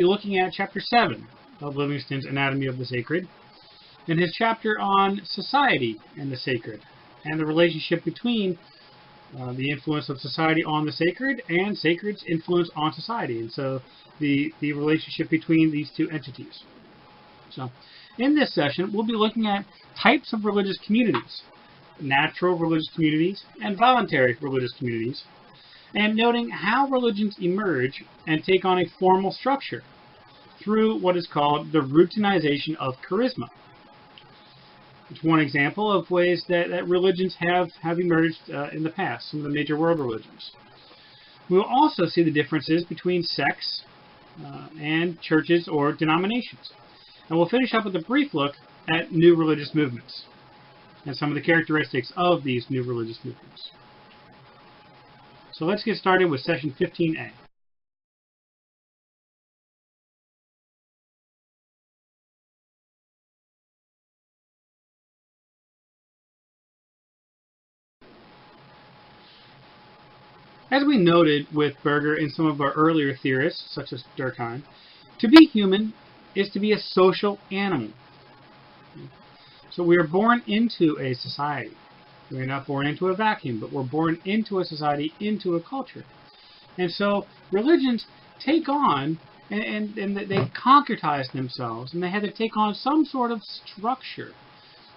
be looking at Chapter 7 of Livingston's Anatomy of the Sacred, and his chapter on society and the sacred, and the relationship between the influence of society on the sacred and sacred's influence on society, and so the relationship between these two entities. So, in this session, we'll be looking at types of religious communities, natural religious communities, and voluntary religious communities, and noting how religions emerge and take on a formal structure through what is called the routinization of charisma. It's one example of ways that religions have emerged in the past, some of the major world religions. We will also see the differences between sects and churches or denominations. And we'll finish up with a brief look at new religious movements and some of the characteristics of these new religious movements. So let's get started with session 15A. As we noted with Berger and some of our earlier theorists, such as Durkheim, to be human is to be a social animal. So we are born into a society. We're not born into a vacuum, but we're born into a society, into a culture. And so religions take on, and they concretize themselves, and they have to take on some sort of structure.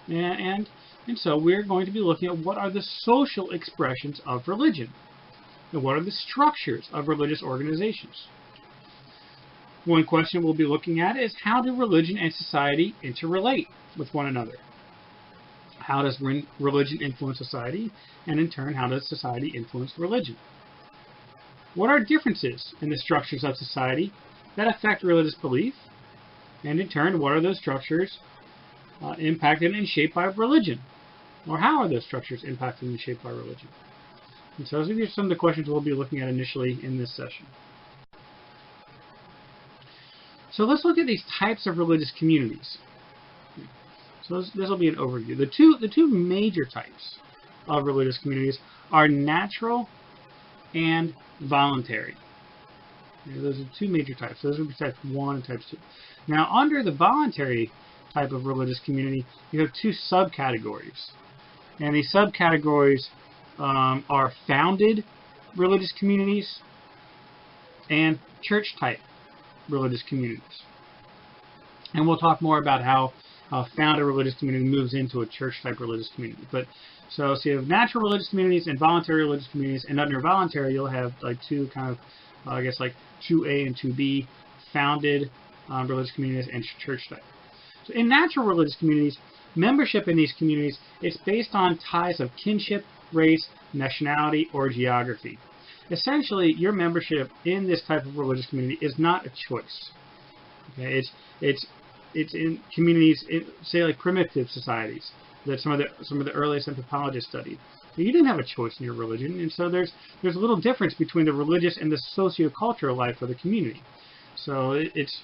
And so we're going to be looking at what are the social expressions of religion. And what are the structures of religious organizations? One question we'll be looking at is, how do religion and society interrelate with one another? How does religion influence society? And in turn, how does society influence religion? What are differences in the structures of society that affect religious belief? And in turn, what are those structures impacted and shaped by religion? Or how are those structures impacted and shaped by religion? And so these are some of the questions we'll be looking at initially in this session. So let's look at these types of religious communities. So this will be an overview. The two major types of religious communities are natural and voluntary. Those are two major types. Those would be type 1 and type 2. Now, under the voluntary type of religious community, you have two subcategories. And these subcategories are founded religious communities and church-type religious communities. And we'll talk more about how a founded religious community moves into a church-type religious community. But so you have natural religious communities and voluntary religious communities, and under voluntary you'll have like two kind of, I guess like 2A and 2B, founded religious communities and church-type. So in natural religious communities, membership in these communities is based on ties of kinship, race, nationality, or geography. Essentially, your membership in this type of religious community is not a choice. Okay? It's in communities, say like primitive societies that some of the earliest anthropologists studied. You didn't have a choice in your religion, and so there's a little difference between the religious and the socio-cultural life of the community. So it's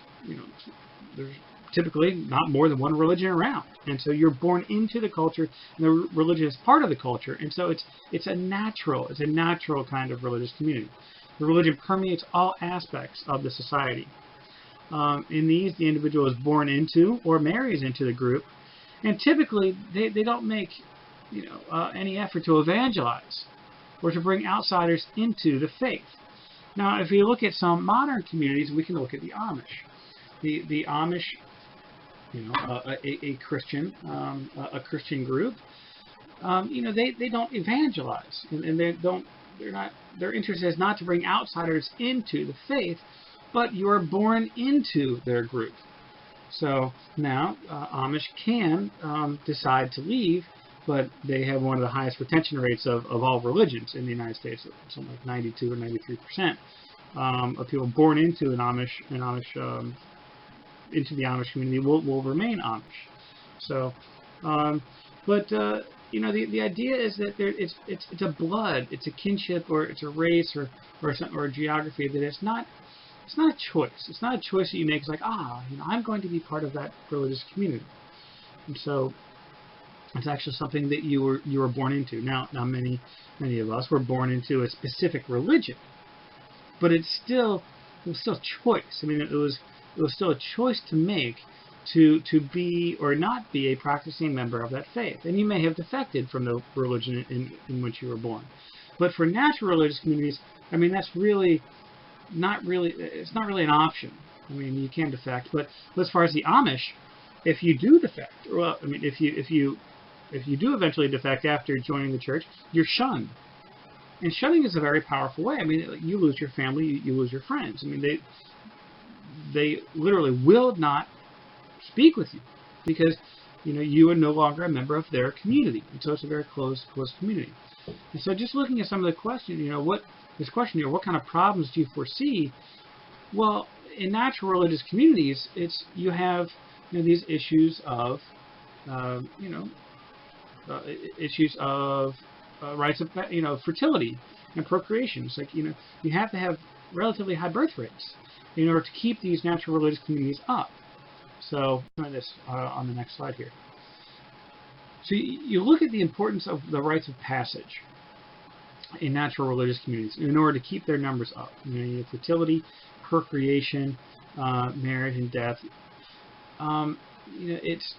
there's typically not more than one religion around, and so you're born into the culture, and the religion is part of the culture, and so it's a natural kind of religious community. The religion permeates all aspects of the society. In these, the individual is born into or marries into the group, and typically they don't make any effort to evangelize or to bring outsiders into the faith. Now, if you look at some modern communities, we can look at the Amish. The Amish, a Christian group, they don't evangelize, and their interest is not to bring outsiders into the faith, but you are born into their group. So now Amish can decide to leave, but they have one of the highest retention rates of all religions in the United States, something like 92 or 93% of people born into into the Amish community will remain Amish. So, the idea is that it's a blood, it's a kinship, or it's a race, or a geography that it's not a choice. It's not a choice that you make. It's like, I'm going to be part of that religious community, and so it's actually something that you were born into. Now many of us were born into a specific religion, but it's still was still choice. I mean, it was still a choice to make to be or not be a practicing member of that faith. And you may have defected from the religion in which you were born. But for natural religious communities, I mean, that's really not really, it's not really an option. I mean, you can defect, but as far as the Amish, if you do defect, well, I mean, if you do eventually defect after joining the church, you're shunned. And shunning is a very powerful way. I mean, you lose your family, you lose your friends. I mean, they literally will not speak with you because you are no longer a member of their community, and so it's a very close community. And so, just looking at some of the questions, what kind of problems do you foresee? Well, in natural religious communities, you have these issues of rights of fertility and procreation. It's like you have to have relatively high birth rates in order to keep these natural religious communities up. So, this on the next slide here. So you look at the importance of the rites of passage in natural religious communities in order to keep their numbers up. You have fertility, procreation, marriage, and death. It's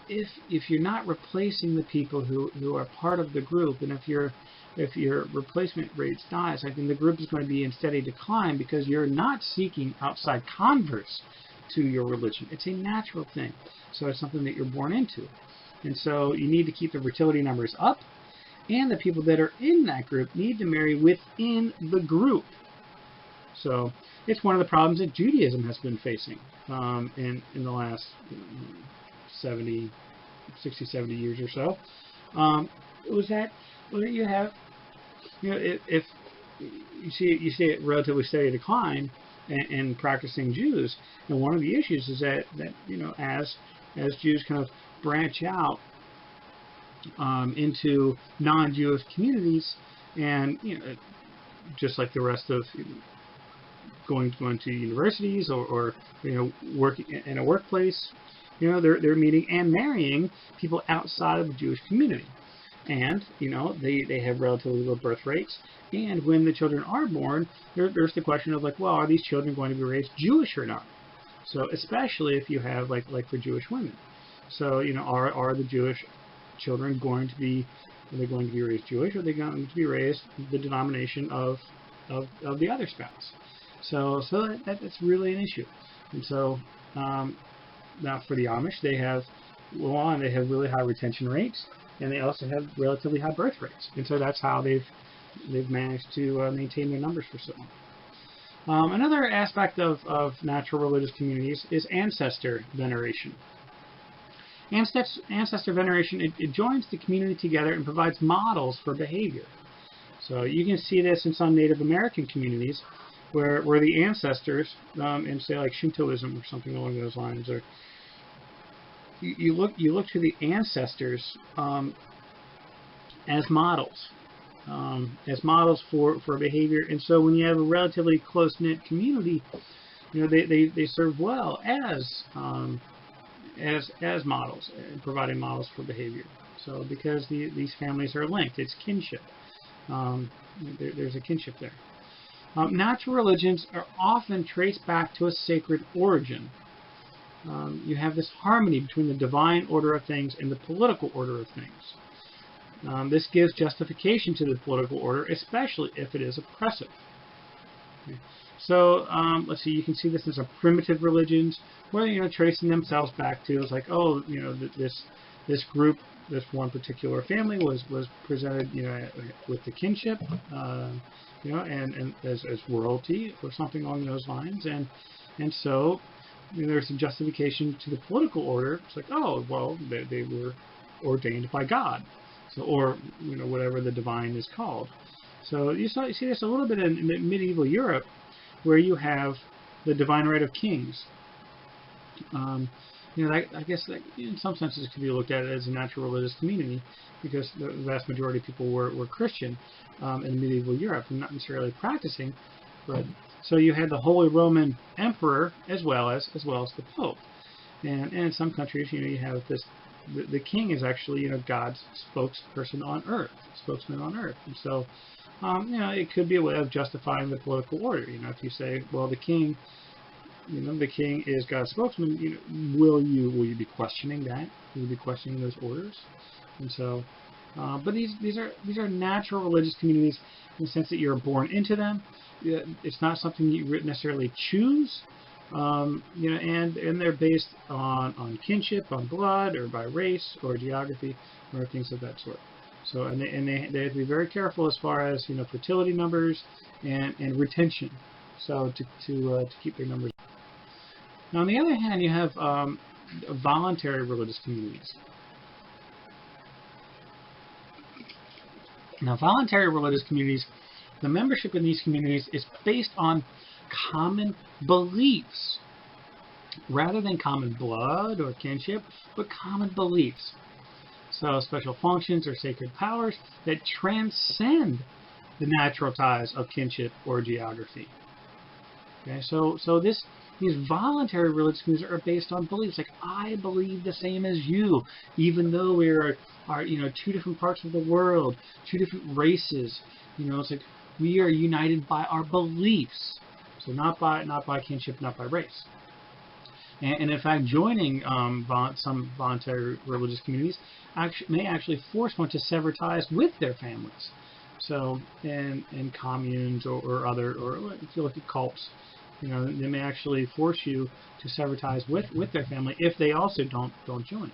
if you're not replacing the people who are part of the group, and if your replacement rates dies, I think the group is going to be in steady decline because you're not seeking outside converts to your religion. It's a natural thing. So it's something that you're born into. And so you need to keep the fertility numbers up, and the people that are in that group need to marry within the group. So it's one of the problems that Judaism has been facing in the last 60, 70 years or so. Was that you have, if you see it relatively steady decline in practicing Jews, and one of the issues is that as Jews kind of branch out into non-Jewish communities, and just like the rest of going to universities or working in a workplace, they're meeting and marrying people outside of the Jewish community, and they have relatively low birth rates. And when the children are born, there's the question of like, well, are these children going to be raised Jewish or not? So especially if you have like for Jewish women. So are the Jewish children going to be raised Jewish, or are they going to be raised the denomination of the other spouse? So that's really an issue. And so now for the Amish, they have really high retention rates, and they also have relatively high birth rates. And so that's how they've managed to maintain their numbers for so long. Another aspect of natural religious communities is ancestor veneration. Ancestor veneration, it joins the community together and provides models for behavior. So you can see this in some Native American communities where the ancestors, in say like Shintoism or something along those lines, or you look to the ancestors as models for behavior. And so when you have a relatively close-knit community, they serve well as models and providing models for behavior. So because these families are linked, it's kinship. There's a kinship there. Natural religions are often traced back to a sacred origin. You have this harmony between the divine order of things and the political order of things. This gives justification to the political order, especially if it is oppressive. Okay. So let's see. You can see this in some primitive religions where tracing themselves back to, it's like, oh, this group, this one particular family was presented with the kinship, and as royalty or something along those lines, and so there's a justification to the political order. It's like, oh, well, they were ordained by God, so, or whatever the divine is called. So you see this a little bit in medieval Europe, where you have the divine right of kings. I guess that in some senses it could be looked at as a natural religious community, because the vast majority of people were Christian in medieval Europe, and not necessarily practicing. But so you had the Holy Roman Emperor as well as the Pope, and in some countries, you have this. The king is actually God's spokesman on earth, and so it could be a way of justifying the political order. If you say, well, the king, the king is God's spokesman, will you be questioning that? Will you be questioning those orders? And so, but these are natural religious communities in the sense that you're born into them. It's not something you necessarily choose. And they're based on kinship, on blood, or by race, or geography, or things of that sort. So, and they have to be very careful as far as fertility numbers and retention. So to keep their numbers. Now, on the other hand, you have voluntary religious communities. Now, voluntary religious communities, the membership in these communities is based on common beliefs rather than common blood or kinship, but common beliefs. So special functions or sacred powers that transcend the natural ties of kinship or geography. Okay, so these voluntary religious communities are based on beliefs. Like, I believe the same as you, even though we are two different parts of the world, two different races. It's like we are united by our beliefs. So not by kinship, not by race. And in fact, joining some voluntary religious communities may actually force one to sever ties with their families. So in communes or if you look at cults, they may actually force you to sever ties with their family if they also don't join.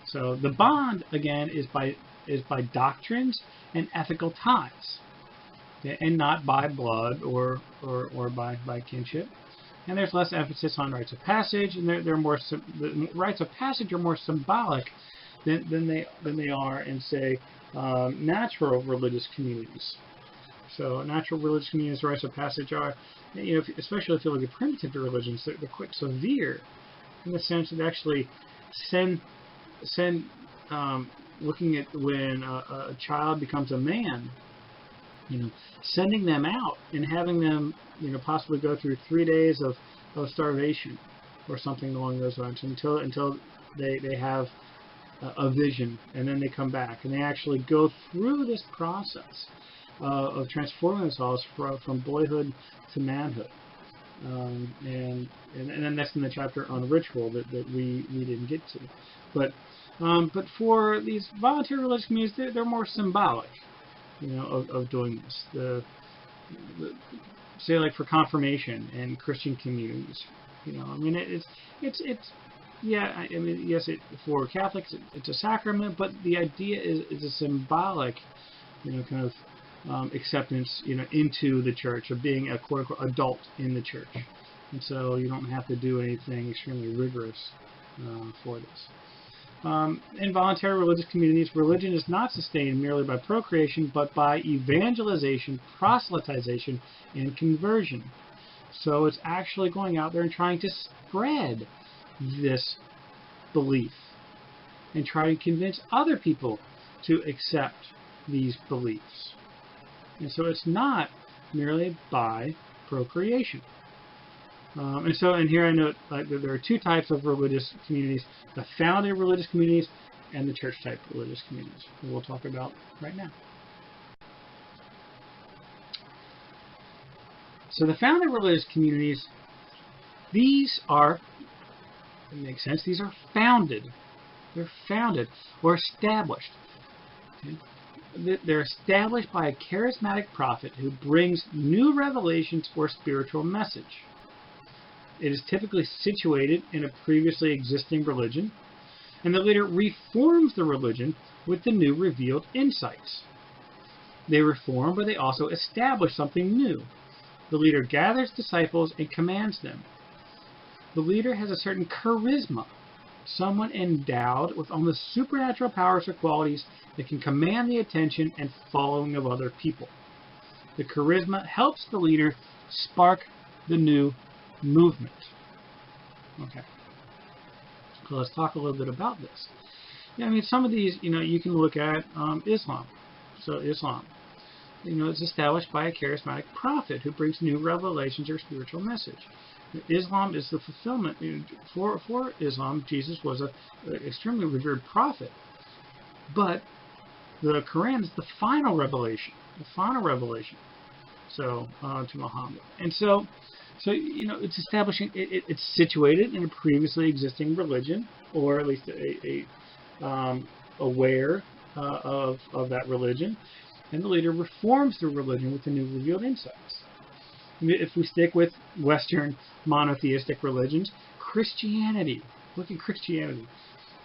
So the bond again is by doctrines and ethical ties, and not by blood or by kinship. And there's less emphasis on rites of passage, and the rites of passage are more symbolic than they are in, say, natural religious communities. So natural religious communities, rites of passage are, especially if you look at primitive religions, they're quite severe in the sense that actually send looking at when a child becomes a man, sending them out and having them, possibly go through 3 days of starvation or something along those lines until they have a vision, and then they come back and they actually go through this process of transforming themselves from boyhood to manhood. And then that's in the chapter on ritual that we didn't get to. But for these voluntary religious communities, they're more symbolic, of doing this. Say like for confirmation and Christian communities, yes, for Catholics it's a sacrament, but the idea is a symbolic, kind of acceptance, into the church, of being a quote unquote adult in the church, and so you don't have to do anything extremely rigorous for this. In voluntary religious communities, religion is not sustained merely by procreation, but by evangelization, proselytization, and conversion. So it's actually going out there and trying to spread this belief and try to convince other people to accept these beliefs. And so it's not merely by procreation. And here I note that there are two types of religious communities: the founded religious communities and the church-type religious communities, that we'll talk about right now. So the founded religious communities, these are, it makes sense, these are founded. They're founded or established. Okay? They're established by a charismatic prophet who brings new revelations or spiritual message. It is typically situated in a previously existing religion, and the leader reforms the religion with the new revealed insights. They reform, but they also establish something new. The leader gathers disciples and commands them. The leader has a certain charisma, someone endowed with almost supernatural powers or qualities that can command the attention and following of other people. The charisma helps the leader spark the new movement. Okay. So let's talk a little bit about this. Some of these, you can look at Islam. So Islam, it's established by a charismatic prophet who brings new revelations or spiritual message. Islam is the fulfillment. For Islam, Jesus was an extremely revered prophet. But the Quran is the final revelation. the final revelation. So to Muhammad, and so it's establishing. It's situated in a previously existing religion, or at least aware of that religion, and the leader reforms the religion with the new revealed insights. If we stick with Western monotheistic religions, Christianity. Look at Christianity.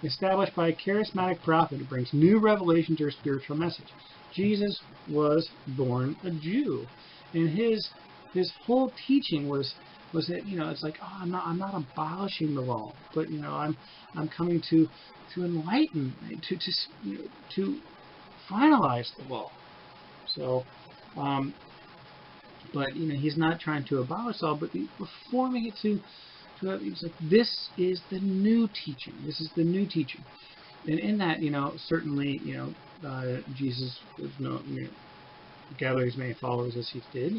Established by a charismatic prophet who brings new revelation to her spiritual message. Jesus was born a Jew, and his whole teaching was that it's like, oh, I'm not abolishing the law, but I'm coming to enlighten, to finalize the law. So, but he's not trying to abolish all, but reforming it to it's like, this is the new teaching. This is the new teaching, and in that certainly Jesus was gathering as many followers as he did.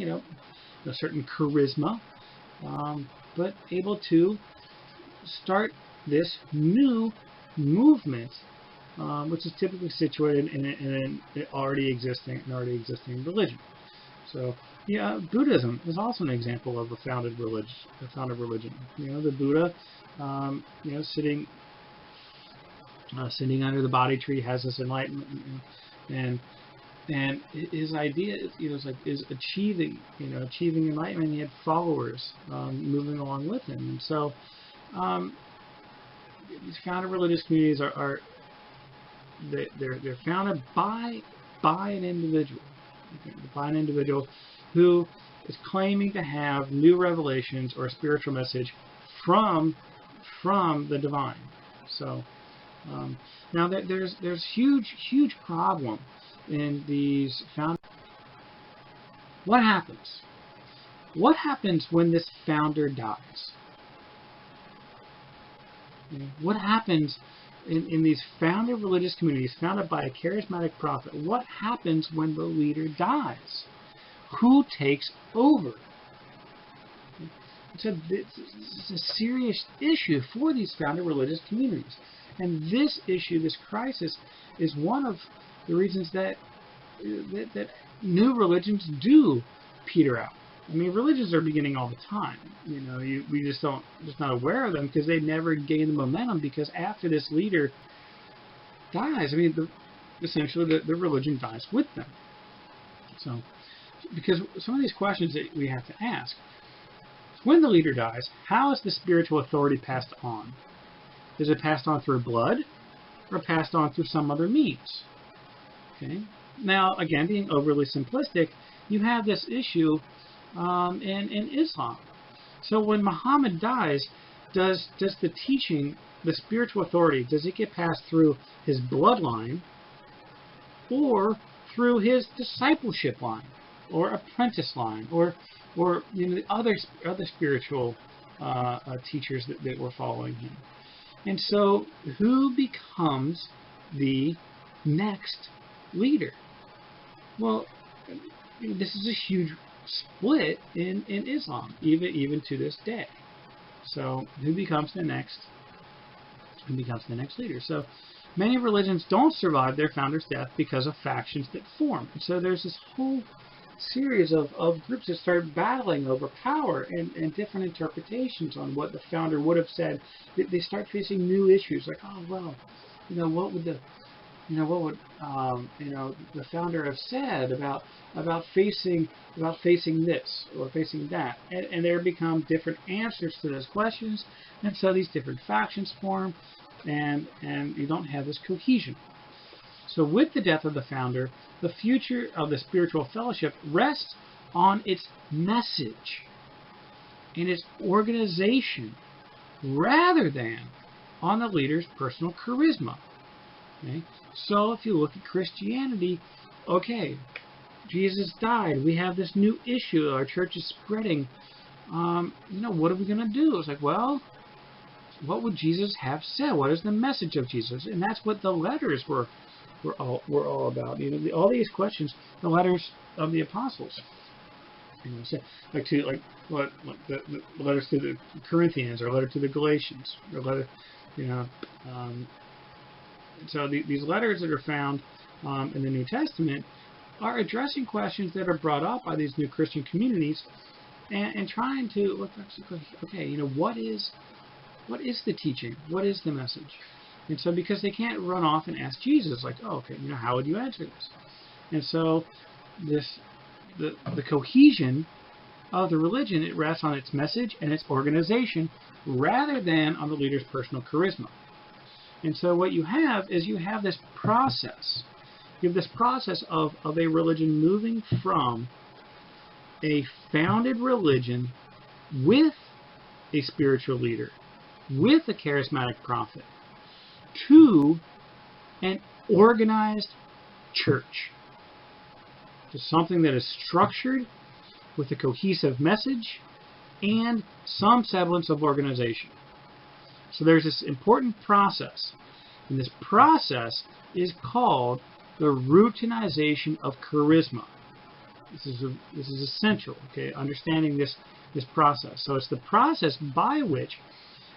A certain charisma, but able to start this new movement, which is typically situated in an already existing religion. So, Buddhism is also an example of a founded religion. The Buddha, sitting under the Bodhi tree, has this enlightenment, and his idea is achieving enlightenment. He had followers moving along with him, and so these founded religious communities they're founded by an individual. By an individual who is claiming to have new revelations or a spiritual message from the divine. So now there's huge problem in these founders. What happens? What happens when this founder dies? What happens in these founded religious communities founded by a charismatic prophet? What happens when the leader dies? Who takes over? It's a serious issue for these founded religious communities. And this issue, this crisis, is one of the reasons that new religions do peter out. I mean, religions are beginning all the time. We just not aware of them because they never gain the momentum, because after this leader dies, essentially the religion dies with them. So, because some of these questions that we have to ask: when the leader dies, how is the spiritual authority passed on? Is it passed on through blood, or passed on through some other means? Okay. Now, again, being overly simplistic, you have this issue in Islam. So when Muhammad dies, does the teaching, the spiritual authority, does it get passed through his bloodline, or through his discipleship line, or apprentice line, or the other spiritual teachers that were following him? And so, who becomes the next leader? Well, this is a huge split in Islam, even to this day. So, who becomes the next leader? So, many religions don't survive their founder's death because of factions that form. And so there's this whole series of groups that start battling over power and different interpretations on what the founder would have said. They start facing new issues, like, oh well, what would the founder have said about facing this or facing that, and there become different answers to those questions, and so these different factions form, and you don't have this cohesion. So with the death of the founder, the future of the spiritual fellowship rests on its message and its organization, rather than on the leader's personal charisma. Okay? So if you look at Christianity, okay, Jesus died. We have this new issue. Our church is spreading. What are we going to do? It's like, well, what would Jesus have said? What is the message of Jesus? And that's what the letters were all about. All these questions, the letters of the apostles. So the letters to the Corinthians, or letter to the Galatians, or letter, so these letters that are found in the New Testament are addressing questions that are brought up by these new Christian communities and trying to look, okay, what is the teaching? What is the message? And so because they can't run off and ask Jesus, like, oh, okay, how would you answer this? And so the cohesion of the religion, it rests on its message and its organization rather than on the leader's personal charisma. And so what you have is you have this process. You have this process of a religion moving from a founded religion with a spiritual leader, with a charismatic prophet, to an organized church, to something that is structured with a cohesive message and some semblance of organization. So there's this important process, and this process is called the routinization of charisma. This is essential, okay, understanding this process. So it's the process by which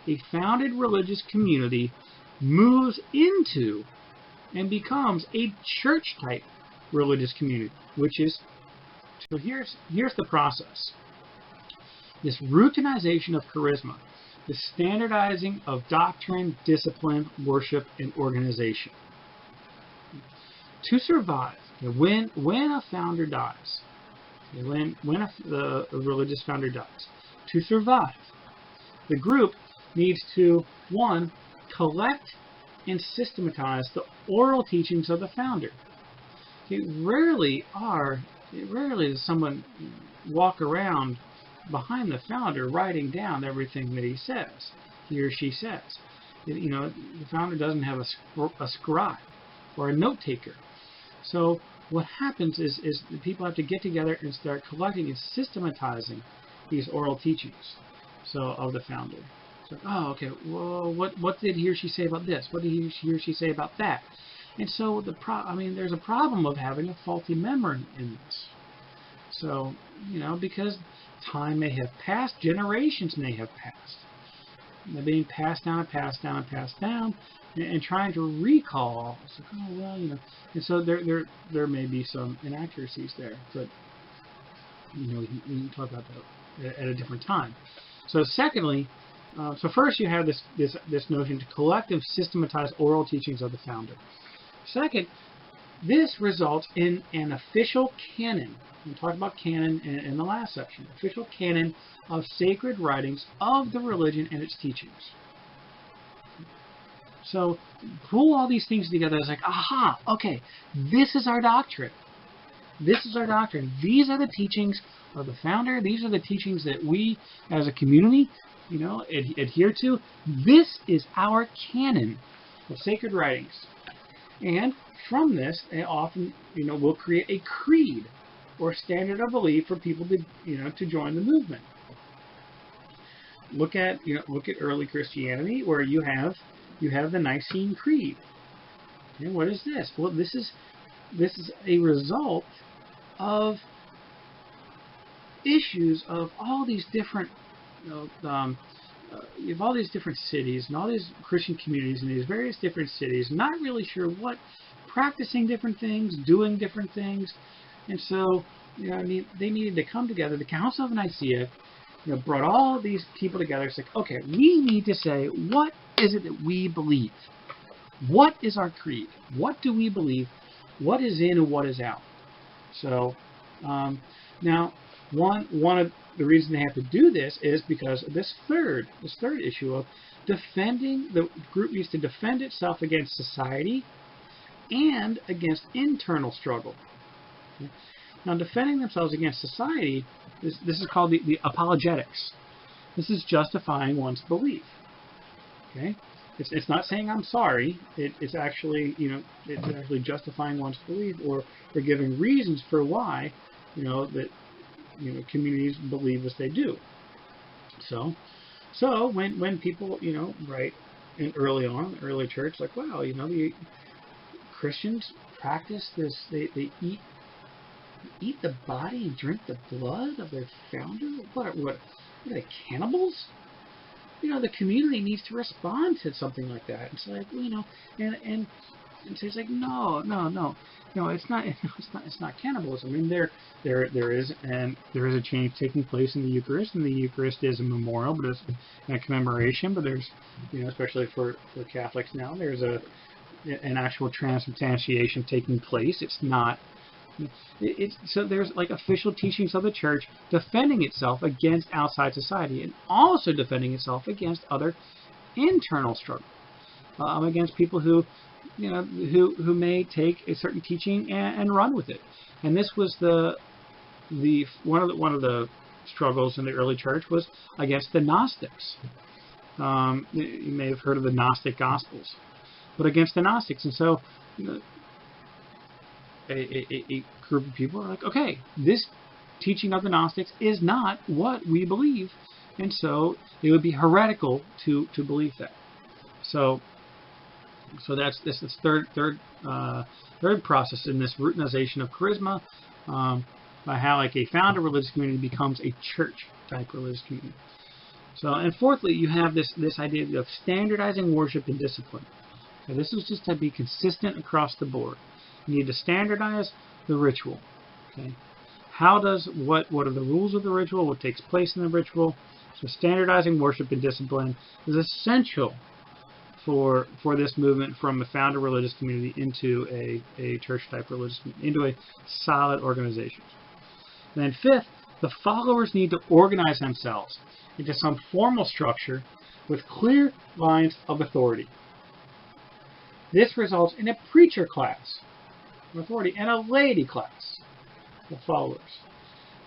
a founded religious community moves into and becomes a church-type religious community, which is, so here's the process. This routinization of charisma, the standardizing of doctrine, discipline, worship, and organization. To survive, when a founder dies, when a religious founder dies, to survive, the group needs to, one, collect and systematize the oral teachings of the founder. Rarely does someone walk around behind the founder writing down everything that he or she says. The founder doesn't have a scribe or a note taker. So what happens is the people have to get together and start collecting and systematizing these oral teachings of the founder. So, oh, okay, well, what did he or she say about this? What did he or she say about that? And so there's a problem of having a faulty memory in this. So, because time may have passed, generations may have passed. They're being passed down and passed down and passed down, and trying to recall. It's like, oh, well, And so there may be some inaccuracies there, but we can talk about that at a different time. So, secondly, first you have this notion to collect and systematize oral teachings of the founder. Second, this results in an official canon. We talked about canon in the last section. Official canon of sacred writings of the religion and its teachings. So pull all these things together. It's like, aha, okay, this is our doctrine. This is our doctrine. These are the teachings of the founder. These are the teachings that we, as a community, adhere to. This is our canon of sacred writings. And from this, they often, will create a creed or standard of belief for people to join the movement. Look at early Christianity, where you have the Nicene Creed. And what is this? Well, this is a result of issues of all these different, you have all these different cities and all these Christian communities in these various different cities, not really sure what, practicing different things, doing different things, and so they needed to come together. The Council of Nicaea, brought all these people together. It's like, okay, we need to say, what is it that we believe? What is our creed? What do we believe? What is in and what is out? So now, one of the reasons they have to do this is because of this third issue of defending. The group needs to defend itself against society and against internal struggle. Okay? Now, defending themselves against society, this is called the apologetics. This is justifying one's belief. Okay, it's not saying I'm sorry. It's actually justifying one's belief or giving reasons for why that communities believe as they do. So when people write in early church, like, wow, the Christians practice this, they eat the body and drink the blood of their founder. What are they, cannibals? The community needs to respond to something like that. It's like, and And so he's like, no, no, no, no, it's not, it's not cannibalism. I mean, there is a change taking place in the Eucharist, and the Eucharist is a memorial, but it's a commemoration. But there's, especially for Catholics now, there's an actual transubstantiation taking place. It's not. So there's like official teachings of the church defending itself against outside society, and also defending itself against other internal struggles, against people who may take a certain teaching and run with it. And this was one of the struggles in the early church was against the Gnostics. You may have heard of the Gnostic Gospels, but against the Gnostics. And so a group of people are like, okay, this teaching of the Gnostics is not what we believe, and so it would be heretical to believe that. So that's this third process in this routinization of charisma, by how like a founder religious community becomes a church type religious community. So, and fourthly, you have this idea of standardizing worship and discipline. So this is just to be consistent across the board. You need to standardize the ritual. Okay, what are the rules of the ritual? What takes place in the ritual? So standardizing worship and discipline is essential for this movement from a founder religious community into a church type religious community, into a solid organization. And then fifth, the followers need to organize themselves into some formal structure with clear lines of authority. This results in a preacher class of authority and a laity class of followers.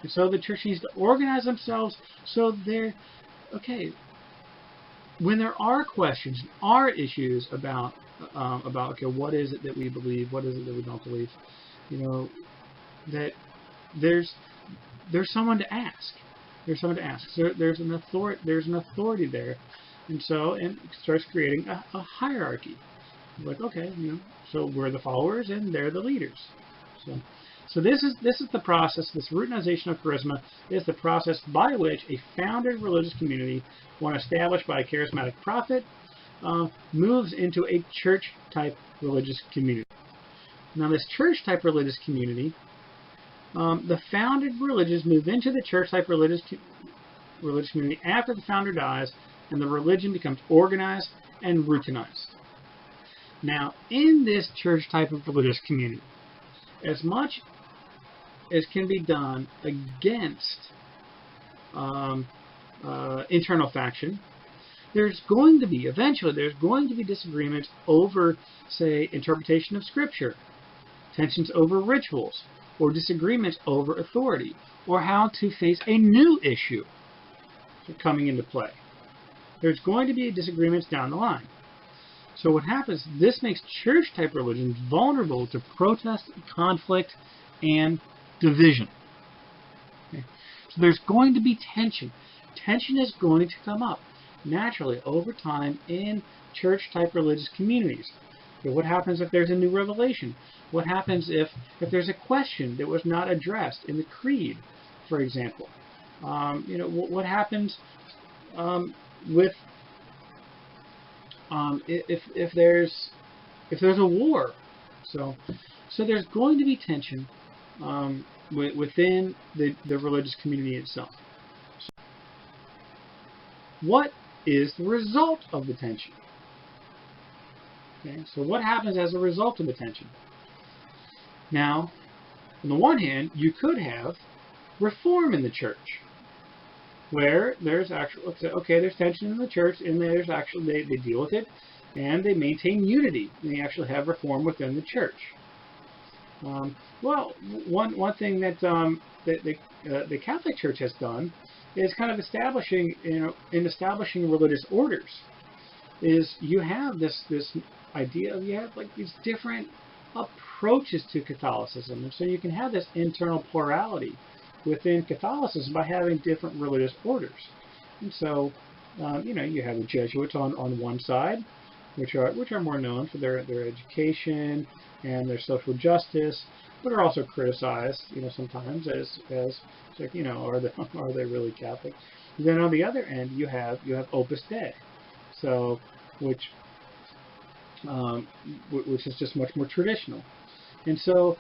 And so the church needs to organize themselves so they're, okay, when there are questions, are issues about okay, what is it that we believe, what is it that we don't believe, that there's someone to ask. There's someone to ask. So there's an authority there, and it starts creating a hierarchy. Like, okay, so we're the followers and they're the leaders. So this is the process. This routinization of charisma is the process by which a founded religious community, one established by a charismatic prophet, moves into a church-type religious community. Now, this church-type religious community, the founded religions move into the church-type religious community after the founder dies, and the religion becomes organized and routinized. Now, in this church type of religious community, as much as can be done against internal faction, eventually there's going to be disagreements over, say, interpretation of Scripture, tensions over rituals, or disagreements over authority, or how to face a new issue coming into play. There's going to be disagreements down the line. So what happens, this makes church-type religion vulnerable to protest, conflict, and division. Okay? So there's going to be tension. Tension is going to come up naturally over time in church-type religious communities. Okay, what happens if there's a new revelation? What happens if there's a question that was not addressed in the creed, for example? What happens with if there's a war? So there's going to be tension within the religious community itself. So what is the result of the tension? Okay, so what happens as a result of the tension? Now, on the one hand, you could have reform in the church, where there's actually, there's tension in the church, and there's actually, they deal with it, and they maintain unity, and they actually have reform within the church. Well, one thing that the Catholic Church has done is kind of establishing religious orders, is you have this idea of, you have like these different approaches to Catholicism, and so you can have this internal plurality within Catholicism by having different religious orders. And so, you have the Jesuits on one side, which are more known for their education and their social justice, but are also criticized, sometimes as like, are they really Catholic? And then on the other end, you have Opus Dei, so which um, which is just much more traditional. And so,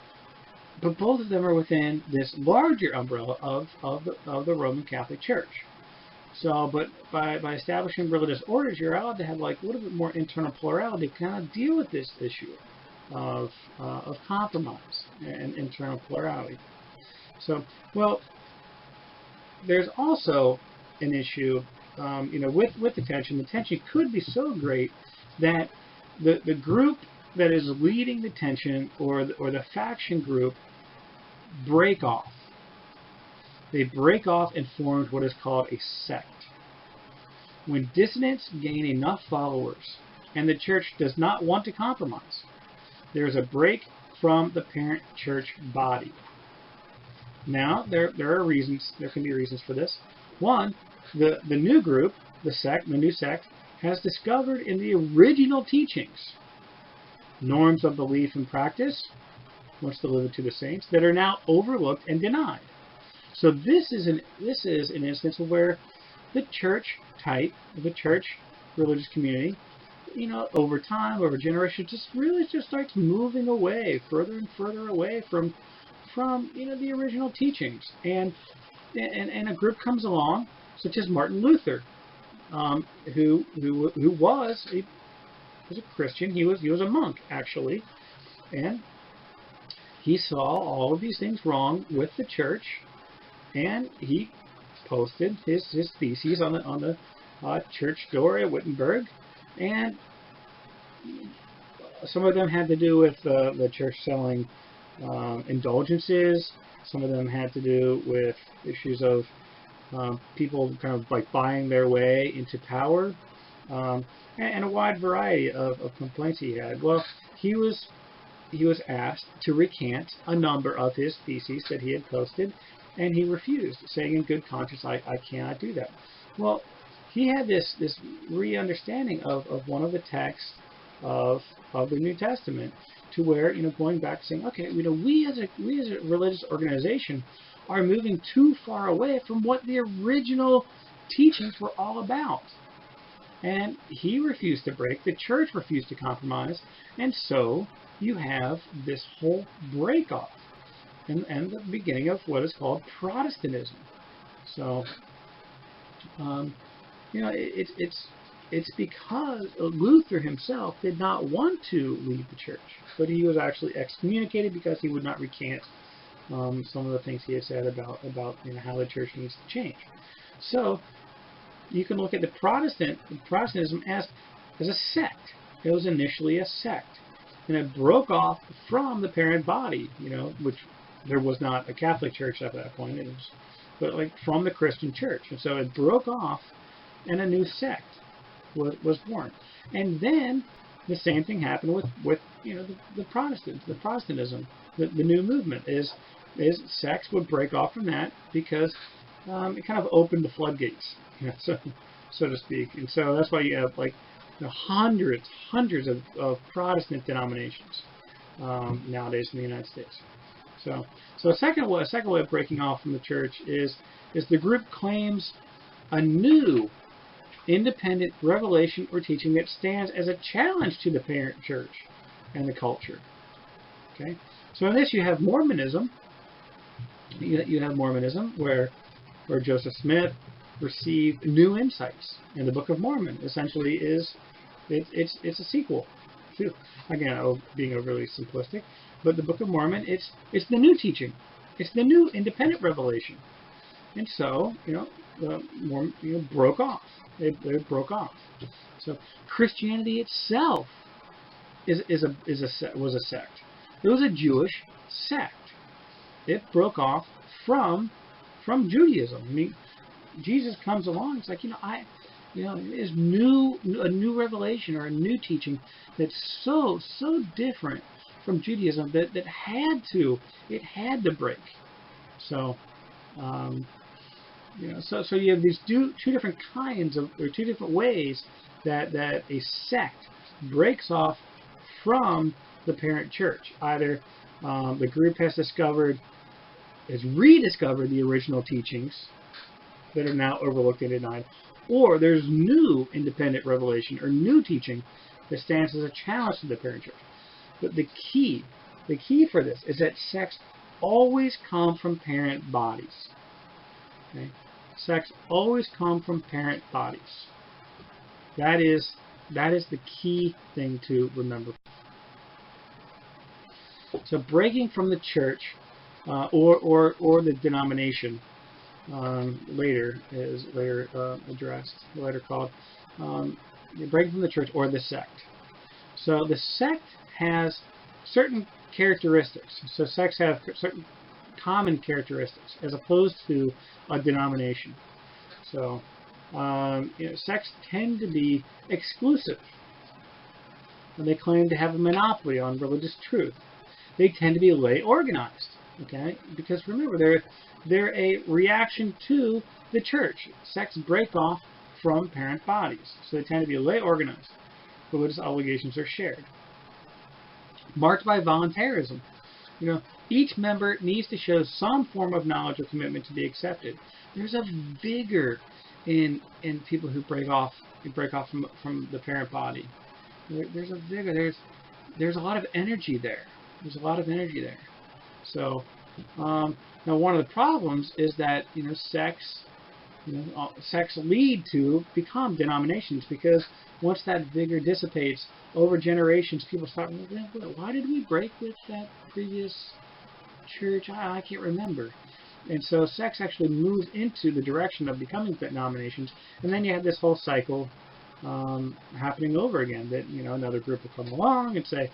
but both of them are within this larger umbrella of the Roman Catholic Church. So, but by establishing religious orders, you're allowed to have like a little bit more internal plurality to kind of deal with this issue of compromise and internal plurality. So, well, there's also an issue, with the tension. The tension could be so great that the group that is leading the tension or the faction group break off. They break off and form what is called a sect. When dissidents gain enough followers and the church does not want to compromise, there is a break from the parent church body. Now, there are reasons. There can be reasons for this. One, the new group, the new sect, has discovered in the original teachings norms of belief and practice, once delivered to the saints, that are now overlooked and denied. So this is an instance where the church type, the church religious community, over time, over generations, just starts moving away, further and further away from the original teachings, and a group comes along, such as Martin Luther, who was a Christian. He was a monk actually, and he saw all of these things wrong with the church, and he posted his theses on the church door at Wittenberg, and some of them had to do with the church selling indulgences. Some of them had to do with issues of people kind of like buying their way into power, and a wide variety of complaints he had. Well, he was asked to recant a number of his theses that he had posted, and he refused, saying in good conscience, I cannot do that. Well, he had this re-understanding of one of the texts of the New Testament, to where, going back saying, okay, we as a religious organization are moving too far away from what the original teachings were all about. And he refused to break, the church refused to compromise, and so you have this whole break-off and the beginning of what is called Protestantism. So, it's because Luther himself did not want to leave the church, but he was actually excommunicated because he would not recant some of the things he had said about how the church needs to change. So you can look at Protestantism as a sect. It was initially a sect, and it broke off from the parent body, which there was not a Catholic Church at that point. It was, but like from the Christian Church, and so it broke off, and a new sect was born. And then the same thing happened with the Protestants, the Protestantism, the new movement is sects would break off from that because it kind of opened the floodgates, so to speak. And so that's why you have like hundreds of Protestant denominations nowadays in the United States. So a second way of breaking off from the church is the group claims a new independent revelation or teaching that stands as a challenge to the parent church and the culture. Okay, so in this you have Mormonism. You have Mormonism where Joseph Smith received new insights, and the Book of Mormon essentially it's a sequel to, again, being overly simplistic, but the Book of Mormon it's the new teaching, it's the new independent revelation, and so Mormon broke off. They broke off. So Christianity itself was a sect. It was a Jewish sect. It broke off from Judaism. I mean, Jesus comes along. It's like there's a new revelation or a new teaching that's so different from Judaism that it had to break. So. So you have these two different kinds of, or two different ways that a sect breaks off from the parent church. Either the group has rediscovered the original teachings that are now overlooked and denied, or there's new independent revelation or new teaching that stands as a challenge to the parent church. But the key for this is that sects always come from parent bodies. Okay? Sects always come from parent bodies. That is the key thing to remember. So breaking from the church or the denomination later addressed, later called breaking from the church or the sect. So the sect has certain characteristics. So sects have certain common characteristics as opposed to a denomination. So sects tend to be exclusive, and they claim to have a monopoly on religious truth. They tend to be lay organized, okay? Because remember, they're a reaction to the church. Sects break off from parent bodies, so they tend to be lay organized. Religious obligations are shared, marked by voluntarism. Each member needs to show some form of knowledge or commitment to be accepted. There's a vigor in people who break off from the parent body. There's a vigor. There's a lot of energy there. So now one of the problems is that sects lead to become denominations, because once that vigor dissipates over generations, people start wondering, why did we break with that previous church? I can't remember. And so sects actually move into the direction of becoming denominations, and then you have this whole cycle happening over again, that another group will come along and say,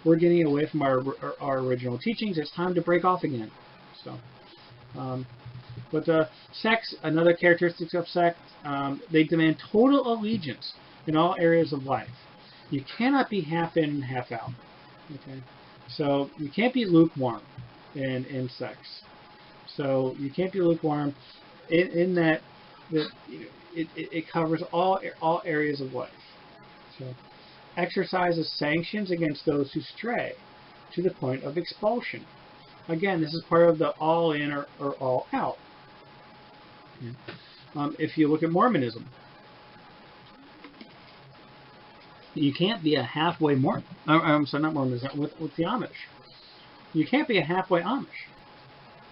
we're getting away from our original teachings, it's time to break off again. So but sects, another characteristic of sects, they demand total allegiance in all areas of life. You cannot be half in and half out. Okay, so you can't be lukewarm in sects. So you can't be lukewarm in that it covers all areas of life. So exercises sanctions against those who stray to the point of expulsion. Again, this is part of the all in or all out. If you look at Mormonism, you can't be a halfway Mormon. I'm sorry, not Mormonism, with the Amish. You can't be a halfway Amish.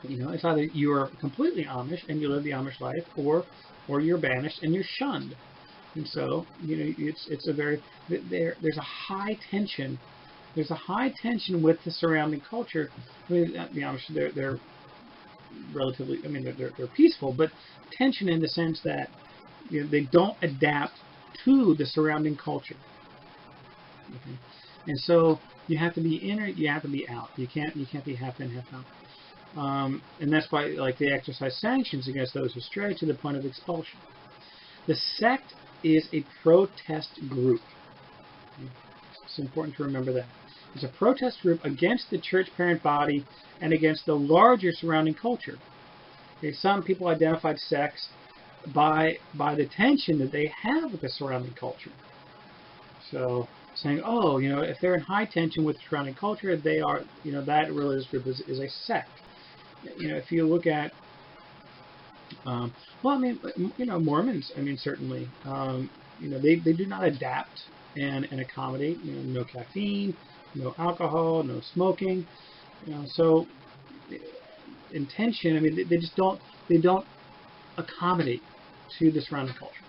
It's either you are completely Amish and you live the Amish life, or you're banished and you're shunned. And so, it's a very there's a high tension. There's a high tension with the surrounding culture. I mean, the Amish, they're relatively, they're peaceful, but tension in the sense that they don't adapt to the surrounding culture. Okay? And so you have to be in or you have to be out. You can't be half in, half out. And that's why, they exercise sanctions against those who stray to the point of expulsion. The sect is a protest group. Okay? It's important to remember that. It's a protest group against the church parent body and against the larger surrounding culture. Okay, some people identified sects by the tension that they have with the surrounding culture. So saying, if they're in high tension with the surrounding culture, they are, that religious group is a sect. If you look at, Mormons, certainly, they do not adapt and accommodate. No caffeine, no alcohol, no smoking. So intention. They just don't. They don't accommodate to the surrounding culture,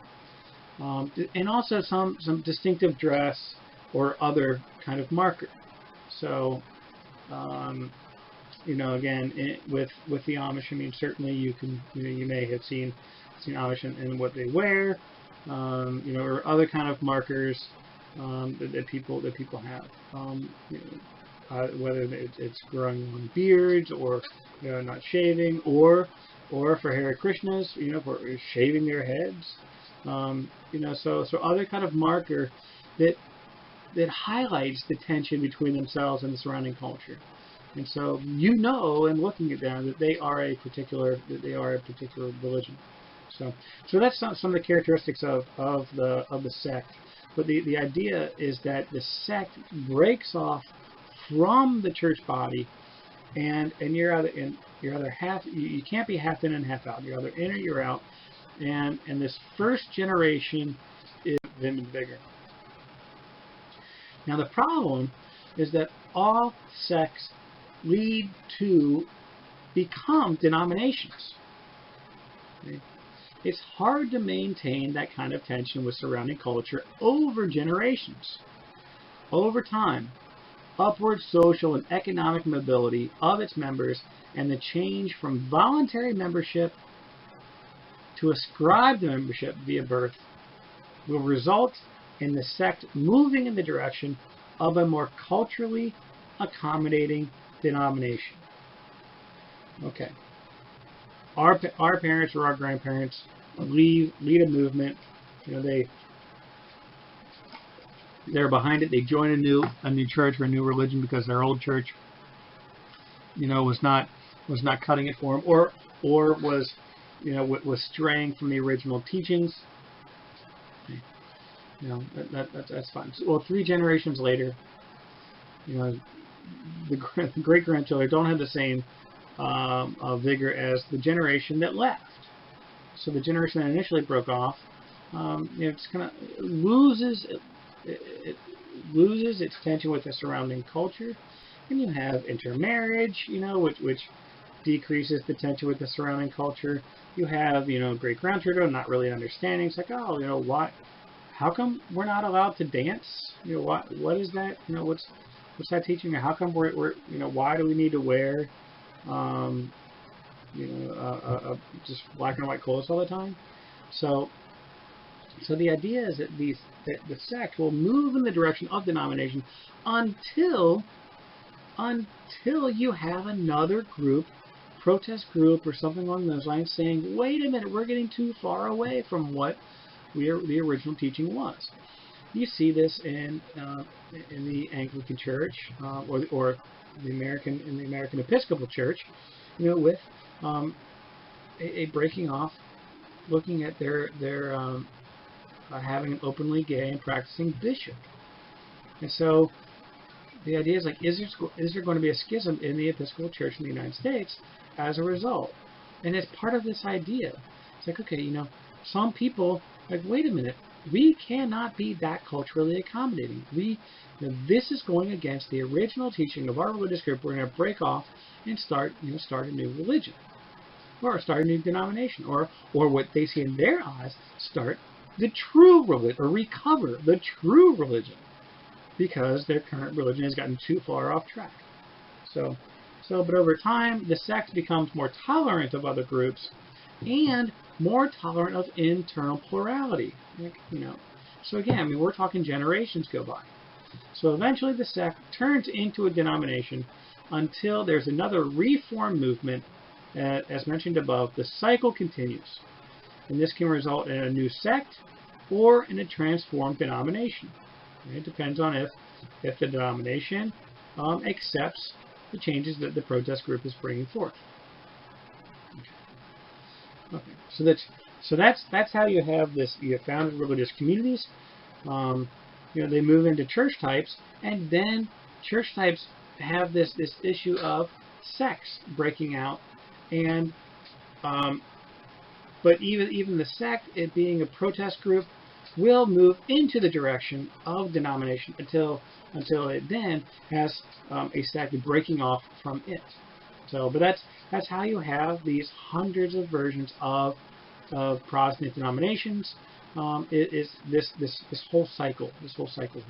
and also some distinctive dress or other kind of marker. So, again, with the Amish, certainly you can, you may have seen Amish in what they wear, or other kind of markers that people have. Whether it's growing long beards, or not shaving, or for Hare Krishnas, for shaving their heads, so other kind of marker that highlights the tension between themselves and the surrounding culture. And so in looking at them, that they are a particular religion. So that's some of the characteristics of the sect. But the idea is that the sect breaks off from the church body, and you're either half. You can't be half in and half out. You're either in or you're out. and this first generation is even bigger. Now the problem is that all sects lead to become denominations. Okay? It's hard to maintain that kind of tension with surrounding culture over generations. Over time, upward social and economic mobility of its members and the change from voluntary membership to ascribed membership via birth will result in the sect moving in the direction of a more culturally accommodating denomination. Okay. Our parents or our grandparents lead a movement. They're behind it. They join a new church or a new religion because their old church, was not cutting it for them, or was straying from the original teachings. That's fine. Well, 3 generations later, the great grandchildren don't have the same vigor as the generation that left. So the generation that initially broke off, just kind of loses its tension with the surrounding culture, and you have intermarriage, which decreases the tension with the surrounding culture. You have, great grandchildren not really understanding. It's like, oh, why? How come we're not allowed to dance? What is that? What's that teaching? How come we're why do we need to wear just black and white clothes all the time? So the idea is that the sect will move in the direction of denomination until you have another group, protest group or something along those lines, saying, wait a minute, we're getting too far away from what the original teaching was. You see this in the Anglican Church or the American Episcopal Church, with a breaking off, looking at their having an openly gay and practicing bishop. And so the idea is like, is there going to be a schism in the Episcopal Church in the United States as a result? And it's part of this idea. It's like, okay, some people like, wait a minute, we cannot be that culturally accommodating. This is going against the original teaching of our religious group. We're going to break off and start a new religion, or start a new denomination, or what they see in their eyes, start the true religion, or recover the true religion, because their current religion has gotten too far off track. But over time, the sect becomes more tolerant of other groups and more tolerant of internal plurality. So again, we're talking generations go by. So eventually the sect turns into a denomination until there's another reform movement. As mentioned above, the cycle continues. And this can result in a new sect or in a transformed denomination. It depends on if the denomination accepts the changes that the protest group is bringing forth. Okay. So that's how you have this. You have founded religious communities. They move into church types, and then church types have this issue of sects breaking out, and but even the sect, it being a protest group, will move into the direction of denomination until it then has a sect breaking off from it. But that's how you have these hundreds of versions of Protestant denominations. Is this whole cycle here.